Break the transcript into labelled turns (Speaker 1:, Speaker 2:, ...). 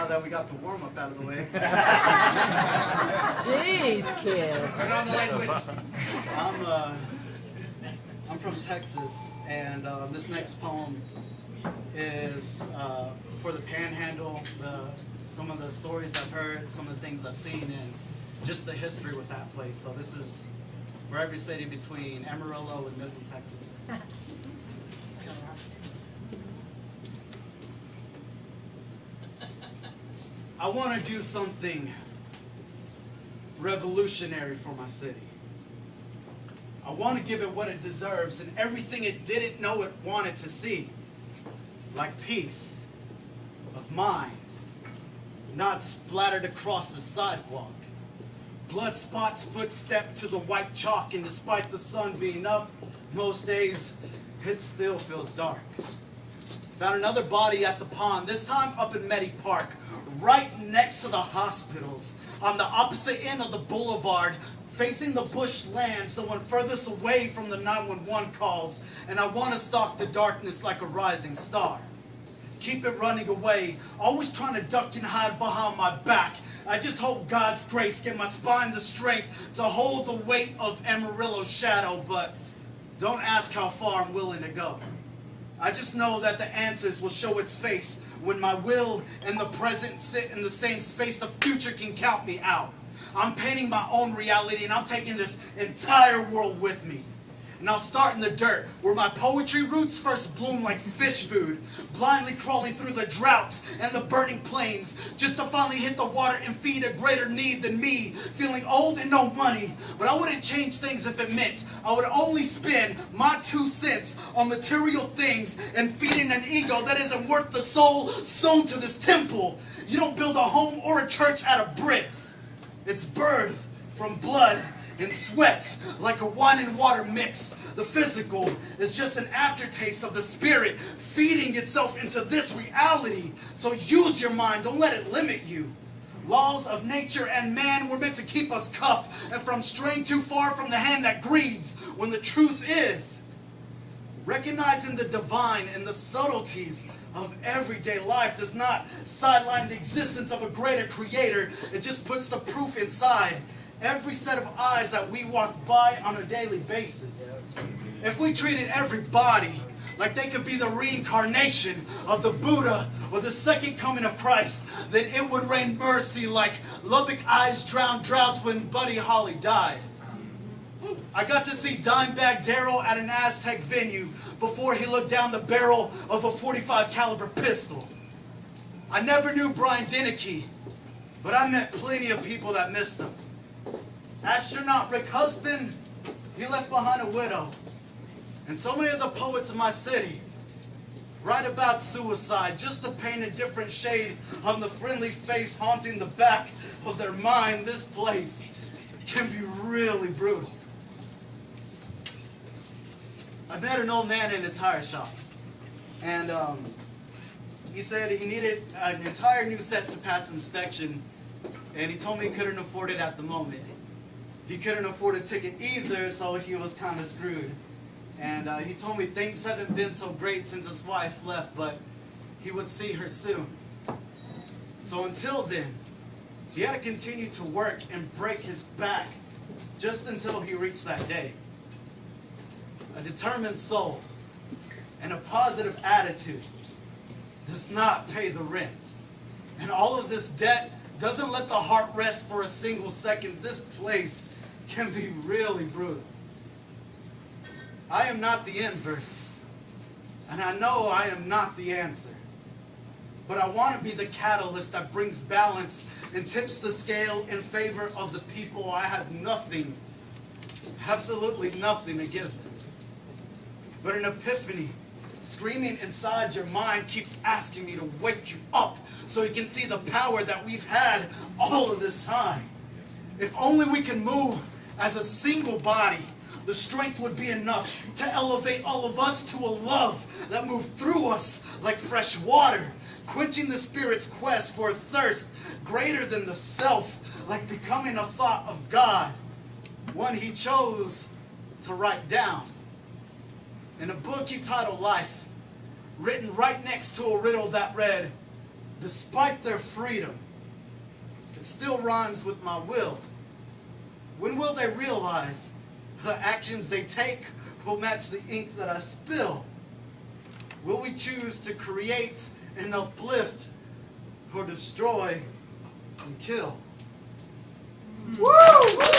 Speaker 1: now that we got the warm-up out of the way.
Speaker 2: Jeez, kid.
Speaker 3: Turn on the light switch.
Speaker 1: I'm from Texas, and this next poem is for the Panhandle, some of the stories I've heard, some of the things I've seen, and just the history with that place. So this is for every city between Amarillo and Midland, Texas. I want to do something revolutionary for my city. I want to give it what it deserves and everything it didn't know it wanted to see. Like peace of mind, not splattered across the sidewalk. Blood spots footstep to the white chalk, and despite the sun being up, most days it still feels dark. Found another body at the pond, this time up in Meddy Park, right next to the hospitals, on the opposite end of the boulevard, facing the bushlands, the one furthest away from the 911 calls, and I want to stalk the darkness like a rising star. Keep it running away, always trying to duck and hide behind my back. I just hope God's grace give my spine the strength to hold the weight of Amarillo's shadow, but don't ask how far I'm willing to go. I just know that the answers will show its face when my will and the present sit in the same space. The future can count me out. I'm painting my own reality, and I'm taking this entire world with me. And I'll start in the dirt, where my poetry roots first bloom like fish food, blindly crawling through the drought and the burning plains, just to finally hit the water and feed a greater need than me, feeling old and no money. But I wouldn't change things if it meant I would only spend my 2 cents on material things and feeding an ego that isn't worth the soul sewn to this temple. You don't build a home or a church out of bricks. It's birth from blood and sweat, like a wine and water mix. The physical is just an aftertaste of the spirit feeding itself into this reality. So use your mind, don't let it limit you. Laws of nature and man were meant to keep us cuffed and from straying too far from the hand that greeds, when the truth is recognizing the divine and the subtleties of everyday life does not sideline the existence of a greater creator. It just puts the proof inside every set of eyes that we walk by on a daily basis. If we treated everybody like they could be the reincarnation of the Buddha or the second coming of Christ, then it would rain mercy like Lubbock eyes drowned droughts when Buddy Holly died. I got to see Dimebag Darrell at an Aztec venue before he looked down the barrel of a .45 caliber pistol. I never knew Brian Deneke, but I met plenty of people that missed him. Astronaut Rick Husband, he left behind a widow. And so many of the poets in my city write about suicide just to paint a different shade on the friendly face haunting the back of their mind. This place can be really brutal. I met an old man in a tire shop, and he said he needed an entire new set to pass inspection, and he told me he couldn't afford it at the moment. He couldn't afford a ticket either, so he was kind of screwed. And he told me things haven't been so great since his wife left, but he would see her soon. So until then, he had to continue to work and break his back just until he reached that day. A determined soul and a positive attitude does not pay the rent. And all of this debt doesn't let the heart rest for a single second. This place can be really brutal. I am not the inverse, and I know I am not the answer. But I want to be the catalyst that brings balance and tips the scale in favor of the people. I have nothing, absolutely nothing to give them. But an epiphany screaming inside your mind keeps asking me to wake you up so you can see the power that we've had all of this time. If only we can move as a single body, the strength would be enough to elevate all of us to a love that moves through us like fresh water, quenching the spirit's quest for a thirst greater than the self, like becoming a thought of God, one he chose to write down. In a book he titled Life, written right next to a riddle that read, despite their freedom, it still rhymes with my will. When will they realize the actions they take will match the ink that I spill? Will we choose to create and uplift or destroy and kill? Woo!